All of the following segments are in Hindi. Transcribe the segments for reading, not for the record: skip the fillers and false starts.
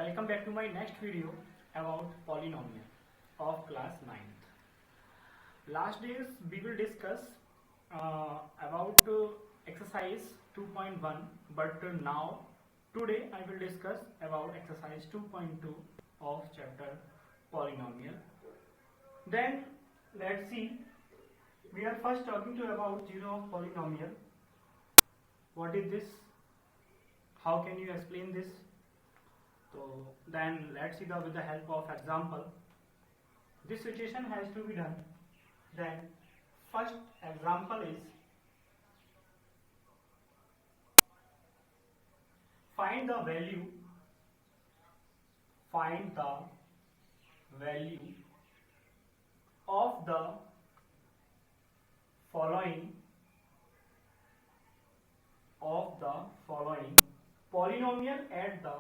welcome back to my next video about polynomial of class 9th. Last days we will discuss about exercise 2.1, but now today I will discuss about exercise 2.2 of chapter polynomial. Then let's see, we are first talking to about zero of polynomial. What is this? How can you explain this? So then let's see with the help of example. This situation has to be done. Then first example is find the value of the following polynomial at the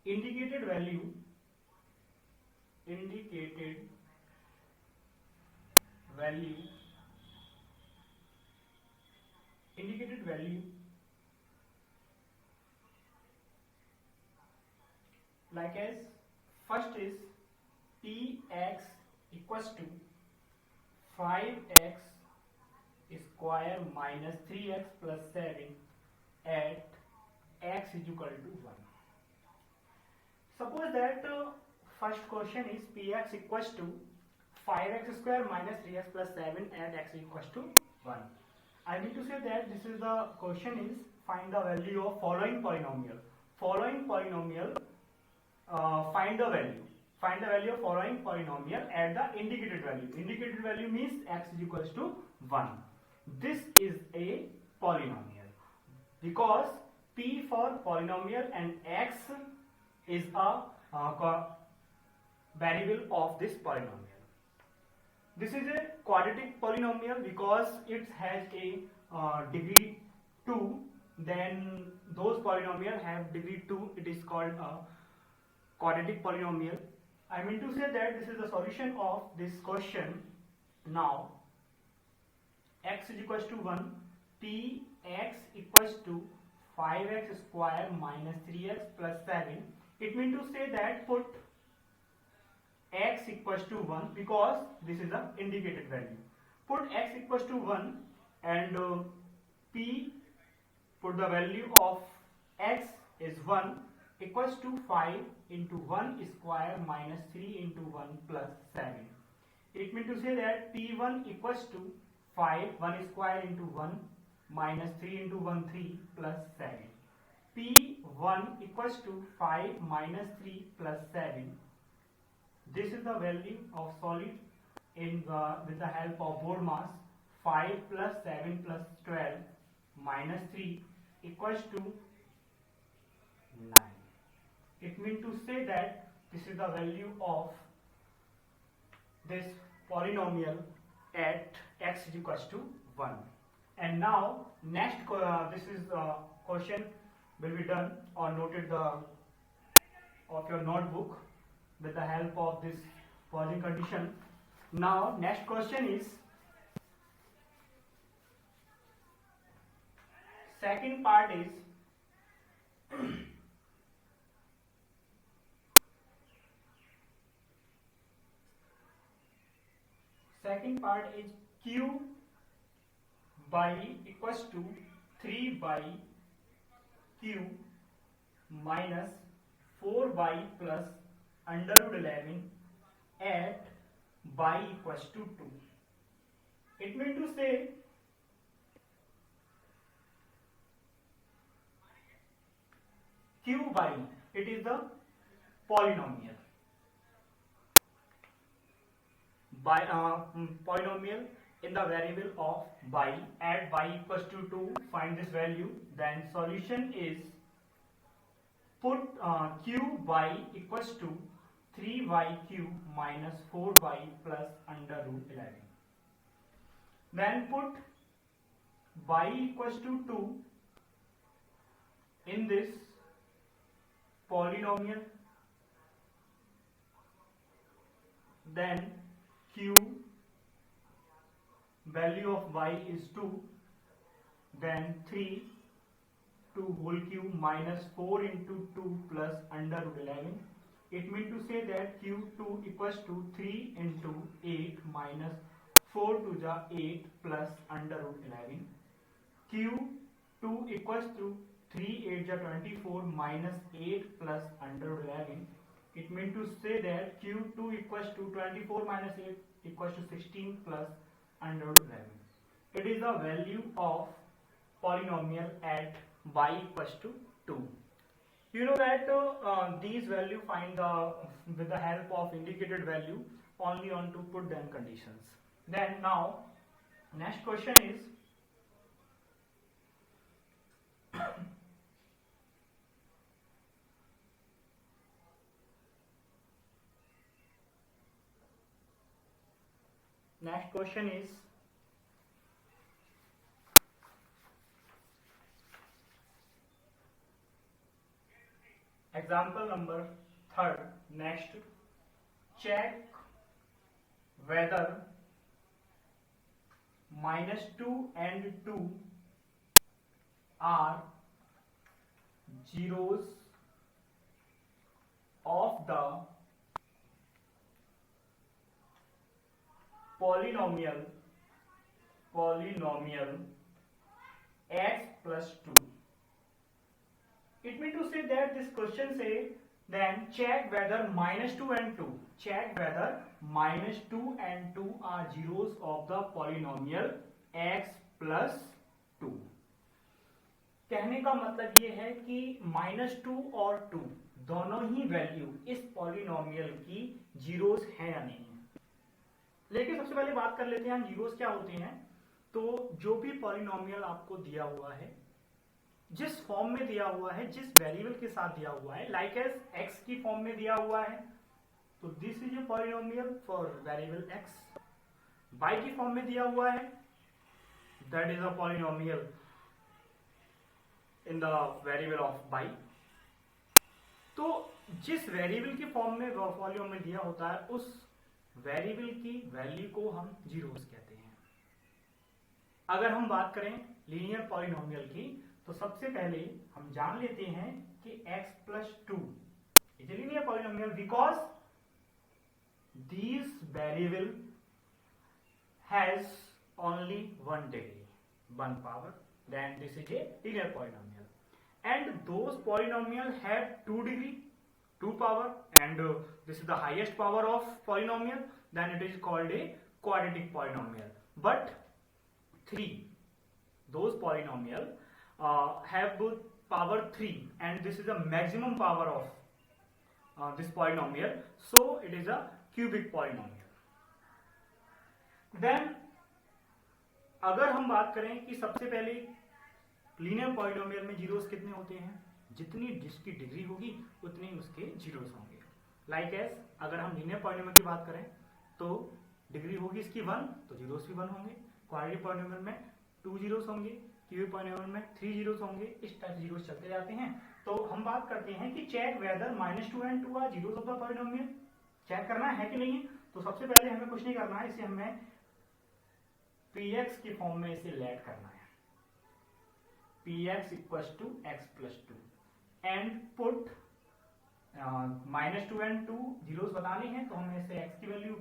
indicated value like as first is px equals to 5x square minus 3x plus 7 at x is equal to 1. Suppose that first question is px equals to 5x square minus 3x plus 7 at x is equals to 1. I mean to say that this is the question is find the value of following polynomial. Find the value of following polynomial at the indicated value. Indicated value means x is equals to 1. This is a polynomial because p for polynomial and x is a variable of this polynomial. This is a quadratic polynomial because it has a degree 2. Then those polynomial have degree 2. It is called a quadratic polynomial. I mean to say that this is the solution of this question. Now x is equals to 1, px equals to 5x square minus 3x plus 7. It means to say that put x equals to 1 because this is the indicated value. Put x equals to 1 and p, put the value of x is 1 equals to 5 into 1 square minus 3 into 1 plus 7. It means to say that p1 equals to 5, 1 square into 1 minus 3 into 1, 3 plus 7. P1 equals to 5 minus 3 plus 7. This is the value of solid with the help of BODMAS. 5 plus 7 plus 12 minus 3 equals to 9. It means to say that this is the value of this polynomial at x is equals to 1. And now next this is question will be done or noted of your notebook with the help of this pausing condition. Now next question is second part is q by equals to 3 by q minus 4 by plus under root 11 at by equals to 2. It means to say q by, it is the polynomial. By polynomial in the variable of by, at by equals to 2, find this value. Then solution is put q by equals to 3 by q minus 4 by plus under root 11. Then put by equals to 2 in this polynomial, then q value of y is 2, then 3 2 whole cube minus 4 into 2 plus under root 11. It means to say that q2 equals to 3 into 8 minus 4 to the 8 plus under root 11. q2 equals to 3 8 the 24 minus 8 plus under root 11. It means to say that q2 equals to 24 minus 8 equals to 16 plus under root 11. It is the value of polynomial at y equals to 2. You know that these value find with the help of indicated value only on to put them conditions. Then now next question is example number 3rd. Next, check whether -2 and 2 are zeros of the polynomial x plus 2. It means to say that this question say then check whether -2 and 2 are zeros of the polynomial x plus 2. कहने का मतलब ये है कि -2 और 2 दोनों ही वैल्यू इस पॉलिनोमियल की जीरोस है या नहीं है। लेकिन सबसे पहले बात कर लेते हैं हम जीरोस क्या होते हैं। तो जो भी पॉलिनोमियल आपको दिया हुआ है, जिस फॉर्म में दिया हुआ है, जिस वेरिएबल के साथ दिया हुआ है, लाइक एज x की फॉर्म में दिया हुआ है तो this is a polynomial for variable x। y की फॉर्म में दिया हुआ है that is a polynomial in the variable of y। तो जिस वेरिएबल की फॉर्म में पॉलिनोमियल दिया होता है उस वेरिएबल की वैल्यू को हम जीरोस कहते हैं। अगर हम बात करें लीनियर पॉलिनोमियल की तो सबसे पहले हम जान लेते हैं कि x plus 2 is a linear polynomial because these variable has only one degree, one power, then this is a linear polynomial. And those polynomial have 2 degree, 2 power, and this is the highest power of polynomial, then it is called a quadratic polynomial. But 3, those polynomial have power 3 and this is the maximum power of this polynomial, so it is a cubic polynomial. Then अगर हम बात करें कि सबसे पहले लीनियर पॉलिनोमियल में जीरोस कितने होते हैं, जितनी जिसकी डिग्री होगी उतने उसके जीरोस होंगे। लाइक एज अगर हम लीनियर पॉलिनोमियल की बात करें तो डिग्री होगी इसकी 1 तो जीरोस भी 1 होंगे। क्वाड्रेटिक पॉलिनोमियल में 2 जीरोस होंगे, क्यूबिक पॉलिनोमियल में 3 जीरोस होंगे। इस टाइप जीरोस चलते जाते हैं। तो हम बात करते हैं कि check whether -2 and 2 are zeros of the polynomial. Check करना है कि नहीं है। तो सबसे पहले हमें कुछ नहीं करना है, इसे हमें px की फॉर्म में इसे लेट करना है। px equals to x plus 2 and put -2 and 2 zeros बताने हैं तो हमें इसे x की वैल्यू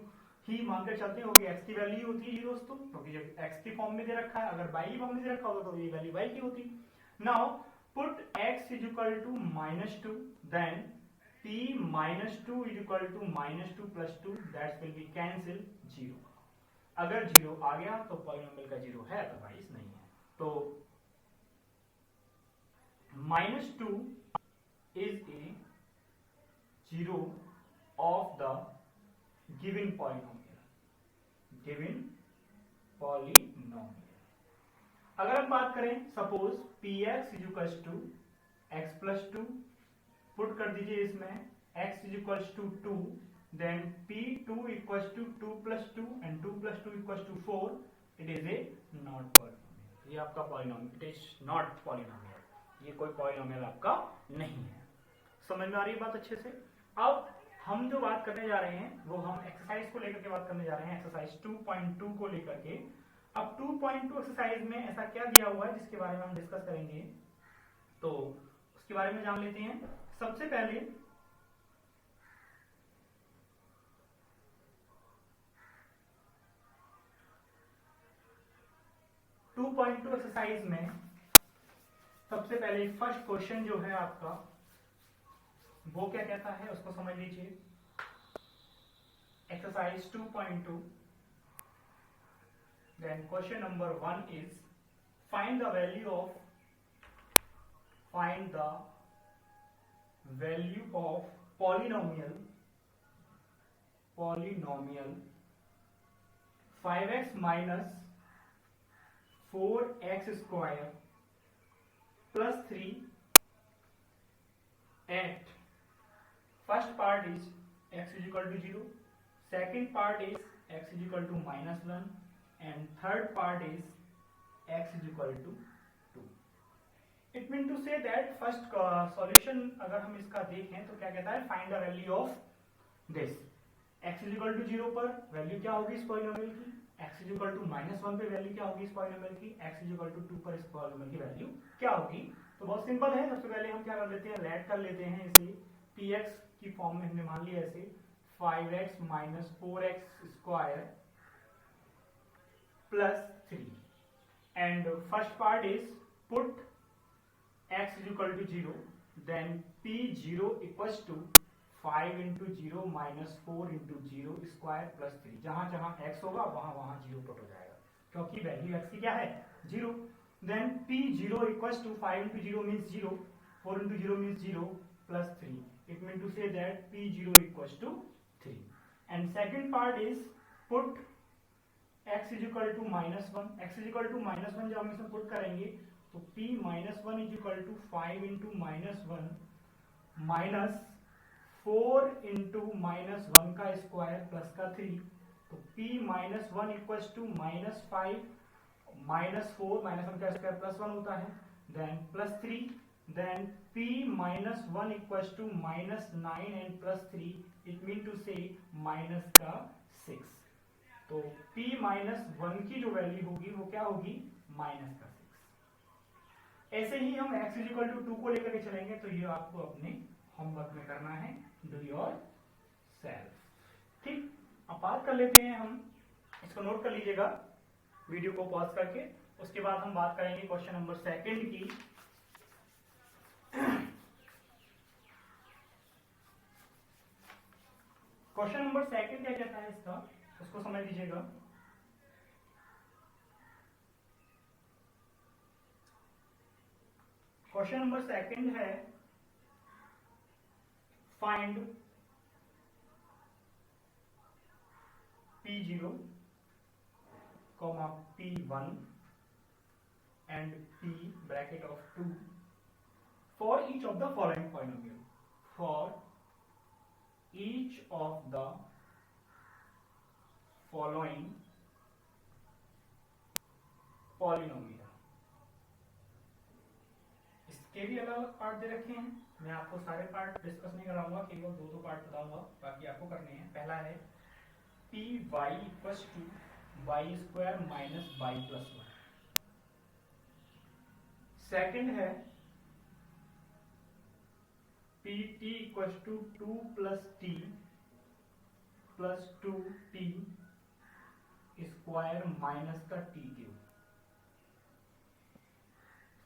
ही मान कर चलते होगी। x की वैल्यू होती है जीरोस तो क्योंकि x की फॉर्म में दे रखा है, अगर y की फॉर्म में दे रखा होगा तो ये वैल्यू y की होती। Now put x is equal to -2 then p -2 is equal to -2 plus 2 that will be cancel 0। अगर 0 आ गया तो पॉलिनोमियल का 0 है, अदरवाइज नहीं है। तो -2 is a zero of the given polynomial. अगर हम बात करें suppose px is equals to x plus 2, put कर दीजिए इसमें x is equals to 2, then p2 equals to 2 plus 2 and 2 plus 2 equals to 4, it is a not polynomial. ये आपका polynomial, it is not polynomial, ये कोई पॉलिनोमियल आपका नहीं है। समझ में आ रही है बात अच्छे से। अब हम जो बात करने जा रहे हैं वो हम एक्सरसाइज को लेकर के बात करने जा रहे हैं। एक्सरसाइज 2.2 को लेकर के अब 2.2 एक्सरसाइज में ऐसा क्या दिया हुआ है जिसके बारे में हम डिस्कस करेंगे, तो उसके बारे में जान लेते हैं। सबसे पहले 2.2 एक्सरसाइज में सबसे पहले फर्स्ट क्वेश्चन जो है आपका वो क्या कहता है उसको समझ लीजिए। Exercise 2.2, then question number 1 is find the value of polynomial 5x minus 4x square plus 3 at first part is x is equal to 0, second part is x is equal to minus 1 and third part is x is equal to 2. It means to say that first solution अगर हम इसका देखें तो क्या कहता है, find the value of this। x is equal to 0 पर वैल्यू क्या होगी इस पॉलिनोमियल की, x is equal to minus 1 पे वैल्यू क्या होगी इस पॉलिनोमियल की, x is equal to 2 पर इस पॉलिनोमियल की वैल्यू क्या होगी। तो बहुत सिंपल है, सबसे पहले हम क्या कर लेते हैं, लेट कर लेते हैं इसे px की फॉर्म में हमने मान लिया ऐसे 5x minus 4x square plus 3 and first part is put x is equal to 0, then p0 equals to 5 into 0 minus 4 into 0 square plus 3। जहां जहां x होगा वहां वहां 0 पुट हो जाएगा क्योंकि वैल्यू x की क्या है 0। then p0 equals to 5 into 0 means 0, 4 into 0 means 0 plus 3। it means to say that p0 equals to 3 and second part is put x is equal to minus 1, x is equal to minus 1 जब हम इसमें पुट करेंगे तो p minus 1 is equal to 5 into minus 1 minus 4 into minus 1 का स्क्वायर प्लस का 3, तो p minus 1 equals to minus 5 minus 4 minus 1 का स्क्वायर प्लस 1 होता है, then plus 3, then p minus 1 equals to minus 9 and plus 3, it mean to say minus का 6। तो p माइनस 1 की जो वैल्यू होगी वो क्या होगी माइनस का 6। ऐसे ही हम x इज इक्वल टू 2 को लेकर के चलेंगे, तो ये आपको अपने होमवर्क में करना है, डू योर सेल्फ। ठीक, अब बात कर लेते हैं हम, इसको नोट कर लीजिएगा वीडियो को पॉज करके। उसके बाद हम बात करेंगे क्वेश्चन नंबर सेकंड की। क्वेश्चन नंबर सेकंड क्या कहता है इसका, उसको समझ लीजिएगा। क्वेश्चन नंबर सेकंड है find p0, p1 and p bracket of 2 for each of the following polynomial, for each of the following polynomial। इसके भी अलग अलग पार्ट दे रखे हैं, मैं आपको सारे पार्ट डिस्कस नहीं कराऊंगा, केवल दो पार्ट बताऊंगा, बाकी आपको करने हैं। पहला है P Y equals to Y square minus Y plus 1। Second है P T equals to 2 plus T plus 2t square minus का टी क्यूब।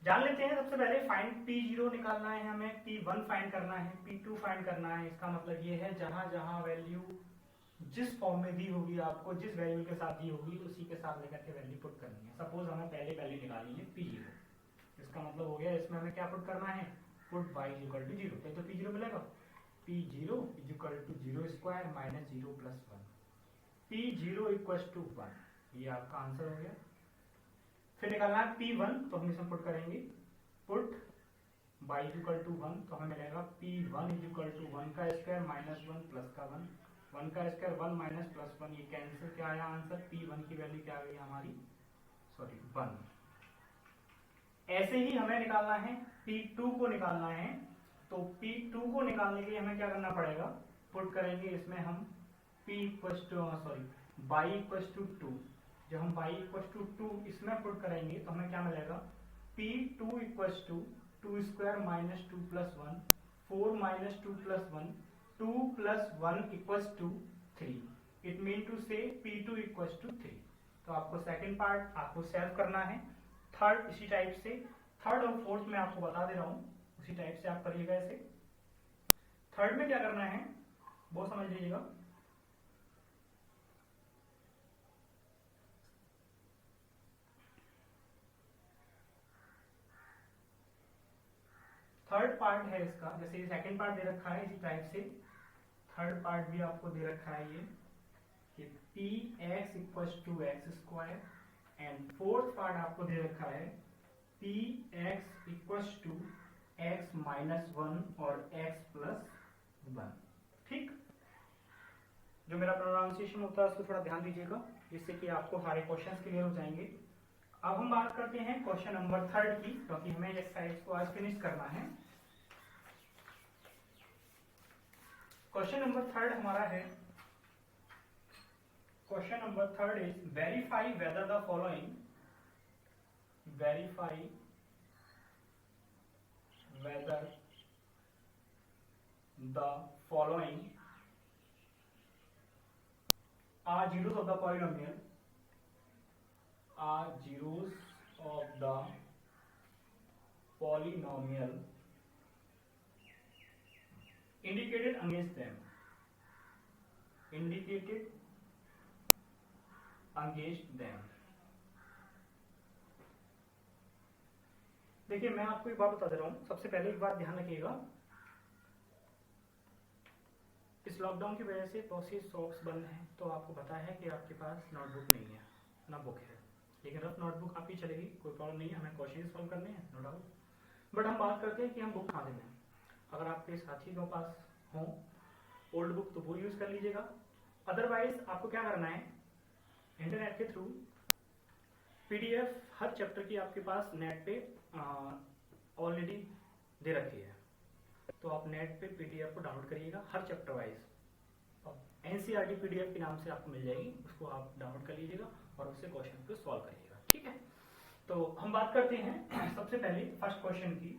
जान लेते हैं सबसे पहले फाइंड p0 निकालना है हमें, p1 फाइंड करना है, p2 फाइंड करना है। इसका मतलब ये है जहां जहां वैल्यू जिस फॉर्म में दी होगी आपको, जिस वैल्यू के साथ दी होगी उसी के साथ लेकर के वैल्यू पुट करनी है। सपोज हमें पहले वैल्यू निकालनी है p0, इसका मतलब हो गया इसमें हमें क्या पुट करना है, put y is equal to 0, तो p0 मिलेगा p0 is equal to 0 square minus 0 plus 1, p0 equal to 1, ये आपका आंसर हो गया। फिर निकालना है p1, तो हम इसमें पुट करेंगे, put y is equal to 1, तो हमें मिलेगा p1 इज इक्वल टू 1 का स्क्वायर माइनस 1 प्लस का 1, 1 का स्क्वायर 1 माइनस प्लस 1, ये कैंसिल, क्या आया आंसर, p1 की वैल्यू क्या आ गई हमारी, सॉरी 1। ऐसे ही हमें निकालना है p2 को निकालना है, तो p2 को निकालने के लिए हमें क्या करना पड़ेगा, पुट करेंगे इसमें हम p equal to y equal to 2, जब हम y इक्वल टू 2 इसमें पुट करेंगे तो हमें क्या मिलेगा, P2 equal to 2 square minus 2 plus 1, 4 minus 2 plus 1, 2 plus 1 equals to 3. It mean to say P2 equals to 3. तो आपको सेकंड पार्ट आपको सॉल्व करना है. थर्ड इसी टाइप से, थर्ड और फोर्थ में आपको बता दे रहा हूं, उसी टाइप से आप करिएगा ऐसे. थर्ड में क्या करना है वो समझ लीजिएगा. थर्ड पार्ट है इसका, जैसे सेकंड पार्ट दे रखा है इसी टाइप से थर्ड पार्ट भी आपको दे रखा है ये कि P X equal to X square, and fourth part आपको दे रखा है P X equal to X minus 1 और एक्स प्लस 1. ठीक, जो मेरा प्रोनाउंसिएशन होता है उसको थोड़ा ध्यान दीजिएगा जिससे कि आपको सारे क्वेश्चंस क्लियर हो जाएंगे. अब हम बात करते हैं क्वेश्चन नंबर थर्ड की, क्योंकि हमें इस एक्सरसाइज को आज फिनिश करना है. क्वेश्चन नंबर थर्ड हमारा है, question number third is verify whether the following, verify whether the following are zeros of the polynomial, are zeros of the polynomial indicated against them, indicated against them. देखिए मैं आपको एक बात बता दे रहा हूं. सबसे पहले एक बात ध्यान रखिएगा, इस लॉकडाउन की वजह से बहुत सी शॉप्स बंद हैं, तो आपको पता है कि आपके पास नोटबुक नहीं है ना बुक है, लेकिन रफ नोटबुक आपकी चलेगी, कोई प्रॉब्लम नहीं है. हमें क्वेश्चन सॉल्व करने हैं नो डाउट, बट हम बात करते हैं कि हम बुक कहाँ से लें. अगर आपके साथी के पास हो ओल्ड बुक तो वो यूज कर लीजिएगा. अदरवाइज आपको क्या करना है, इंटरनेट के थ्रू पीडीएफ हर चैप्टर की आपके पास नेट पे ऑलरेडी दे रखी है, तो आप नेट पे पीडीएफ को डाउनलोड करिएगा हर चैप्टर वाइज. एनसीईआरटी पीडीएफ के नाम से आपको मिल जाएगी, उसको आप डाउनलोड कर लीजिएगा और उससे क्वेश्चन को सॉल्व करिएगा. ठीक है, तो हम बात करते हैं सबसे पहले फर्स्ट क्वेश्चन की.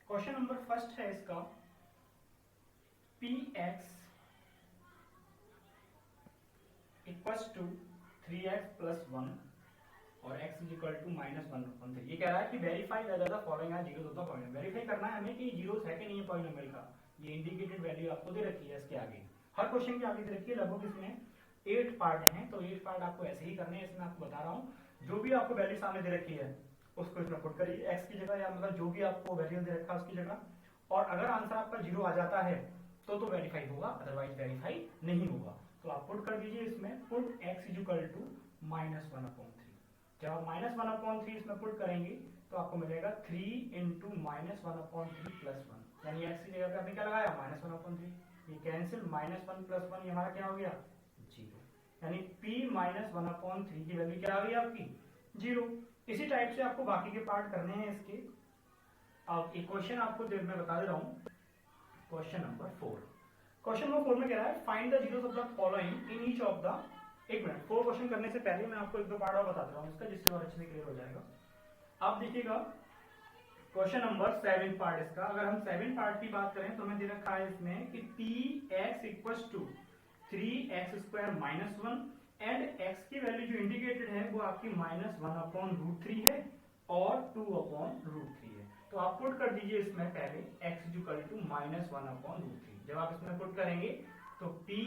क्वेश्चन नंबर फर्स्ट है इसका, P x equals to 3x plus 1 और x इज इक्वल टू -1/3. ये कह रहा है कि verify whether the following are zeros of the polynomial. Verify करना है हमें कि जीरोस है कि नहीं है पॉलिनोमियल का. ये इंडिकेटेड वैल्यू आपको दे रखी है इसके आगे, हर क्वेश्चन के आगे दे रखी है. लगभग इसमें 8 पार्ट हैं, तो 8 पार्ट आपको ऐसे ही करने हैं. इसमें आपको बता रहा हूँ, जो भी आपको वैल्यू सामने दे रखी है उसको इसमें पुट करिए x की जगह, या मतलब जो भी आपको वैल्यू दे रखा है उसकी जगह. और अगर आंसर आपका 0 आ जाता है तो वेरीफाई होगा, अदरवाइज वेरीफाई नहीं होगा. तो आप पुट कर दीजिए इसमें, put x is equal to -1/3. जब आप -1/3 इसमें पुट करेंगे तो आपको मिलेगा 3 इंटू -1/3 प्लस 1, यानी x की जगह पे आपने क्या लगाया -1/3. ये कैंसिल, -1 प्लस 1 ये हमारा क्या हो गया 0, यानी p -1/3 की वैल्यू क्या आ गई आपकी 0. इसी टाइप से आपको बाकी के पार्ट करने हैं इसके. अब एक क्वेश्चन आपको मैं बता दे रहा हूँ, क्वेश्चन नंबर 4. क्वेश्चन नंबर 4 में कह रहा है find the zeros of the following in each of the. एक मिनट, 4 क्वेश्चन करने से पहले मैं आपको एक दो पार्ट और बता दे रहा हूँ इसका, जिससे और अच्छे से क्लियर हो जाएगा. आप देखिएगा क्वेश्चन नंबर 7 पार्ट इसका. अगर हम 7 पार्ट की बात करें तो हमें दे रखा है इसमें कि P x equals to 3x square minus 1 and x की वैल्यू जो इंडिकेटेड है वो आपकी -1/√3 है और 2/√3 है. तो आप पुट कर दीजिए इसमें पहले x इज इक्वल टू -1/√3. जब आप इसमें पुट करेंगे तो p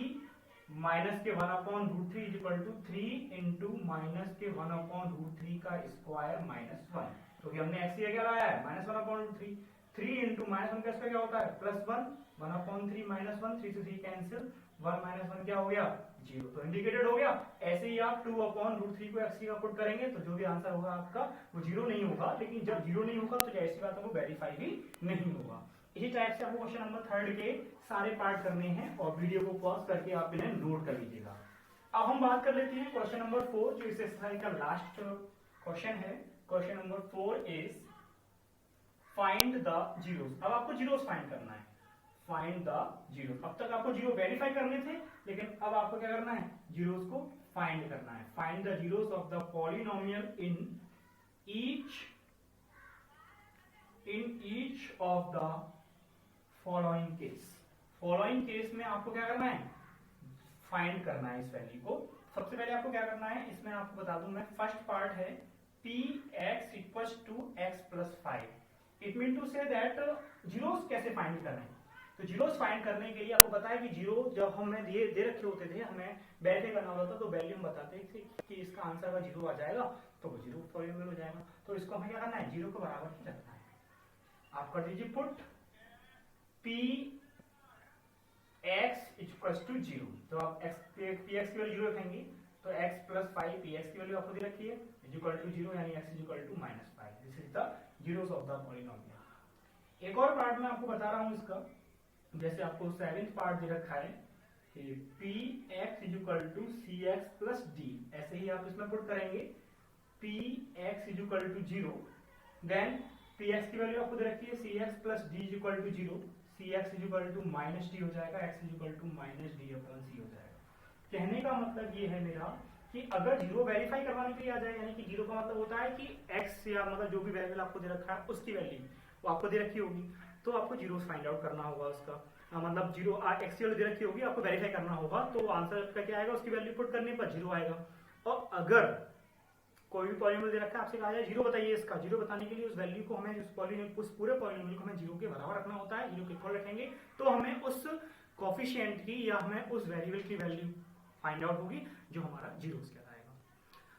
माइनस के 1/√3 is equal to 3 into minus के 1/√3 का स्क्वायर -1, क्योंकि हमने x की क्या लाया है -1/√3. 3 इंटू -1 का स्क्वायर क्या होता है +1, 1/3 -1, 3 से 3 कैंसिल, 1 -1 क्या हो गया 0, तो इंडिकेटेड हो गया. ऐसे ही आप 2/√3 को x का पुट करेंगे तो जो भी आंसर होगा आपका वो 0 नहीं होगा. लेकिन जब 0 नहीं होगा तो ऐसी बात है वो वेरीफाई भी नहीं होगा. इसी टाइप से आपको क्वेश्चन नंबर 3 के सारे पार्ट करने हैं और वीडियो को पॉज करके आप इन्हें नोट कर लीजिएगा. अब हम बात कर लेते हैं क्वेश्चन नंबर 4, जो इस एक्सरसाइज का लास्ट क्वेश्चन है. Question number 4 is find the zeros. अब आपको जीरोस फाइंड करना है. Find the zero. अब तक आपको जीरो वेरीफाई करने थे, लेकिन अब आपको क्या करना है, जीरोस को फाइंड करना है। Find the zeros of the polynomial in each of the following case. Following case में आपको क्या करना है, फाइंड करना है इस वैल्यू को। सबसे पहले आपको क्या करना है, इसमें आपको बता दूं मैं, फर्स्ट पार्ट है px equals to x plus 5। It mean to say that zeros कैसे फाइंड करना है। तो जीरोस फाइंड करने के लिए आपको पता है कि जीरो जब हमें दे रखे होते थे, हमें वेरीफाई करना होता था, तो वैल्यू हम बताते थे कि इसका आंसर का जीरो आ जाएगा तो वो जीरो पॉलिनोमियल हो जाएगा। तो इसको हमें क्या करना है, जीरो के बराबर ही रखना है। आप कर दीजिए put p x equals to zero. तो आप px की वैल्यू जीरो रखेंगे तो x प्लस 5 px की वैल्यू आपको दे रखी है इक्वल टू जीरो, यानी x equal to minus 5। This is the zeros of the polynomial. एक और पार्ट में आपको बता रहा हूं इसका, जैसे आपको सेवेंथ पार्ट दे रखा है कि px equal to cx plus d। ऐसे ही आप इसमें पुट करेंगे px equal to zero, then px की वैल्यू आपको दे रखी है cx plus d equal to zero, cx equal to minus D हो जाएगा, x equal to minus D upon C हो जाएगा। कहने का मतलब ये है मेरा कि अगर जीरो वेरीफाई करवाने के लिए आ जाए, यानी कि जीरो का मतलब होता है कि x या मतलब जो भी वेरिएबल आपको दे रखा है उसकी वैल्यू वो आपको दे रखी होगी, तो आपको जीरो फाइंड आउट करना होगा उसका। मतलब जीरो x की वैल्यू दे रखी होगी, आपको वेरीफाई करना होगा, तो आंसर का क्या आएगा, उसकी वैल्यू पुट करने पर जीरो आएगा। और अगर कोई भी पॉलिनोमियल दे रखा है, आपसे कहा जाए जीरो बताइए इसका, जीरो बताने के लिए उस वैल्यू को हमें उस पूरे पॉलिनोमियल को हमें जीरो के बराबर रखना होता है। जीरो के इक्वल रखेंगे तो हमें उस कोफिशिएंट की या हमें उस वेरिएबल की वैल्यू फाइंड आउट होगी जो हमारा जीरो कहलाएगा।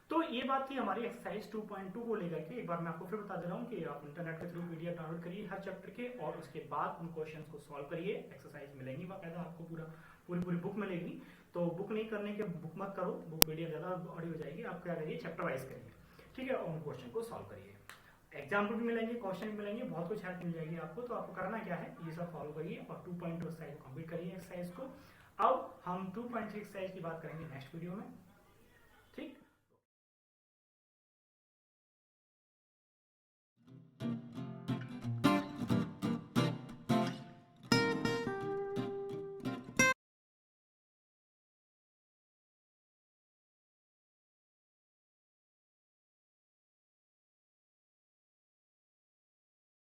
तो ये बात थी हमारी एक्सरसाइज 2.2 को लेकर के। एक बार मैं आपको फिर बता दे रहा हूँ कि आप इंटरनेट के थ्रू पीडीएफ डाउनलोड करिए हर चैप्टर के, और उसके बाद उन क्वेश्चंस को सॉल्व करिए। एक्सरसाइज मिलेंगी बाकायदा आपको, पूरी बुक मिलेगी। तो बुक नहीं करने के बुक मत करो, वो पीडीएफ ज्यादा बड़ी हो जाएगी। आप क्या करिए, चैप्टर वाइज करिए, ठीक है, और उन क्वेश्चन को सॉल्व करिए। एग्जाम्पल भी मिलेंगे, क्वेश्चन भी मिलेंगे, बहुत कुछ हेल्प मिल जाएगी आपको। तो आपको करना क्या है, ये सब फॉलो करिए और 2.2 एक्सरसाइज को कंप्लीट करिए एक्सरसाइज को। अब हम 2.3 एक्सरसाइज की बात करेंगे नेक्स्ट वीडियो में।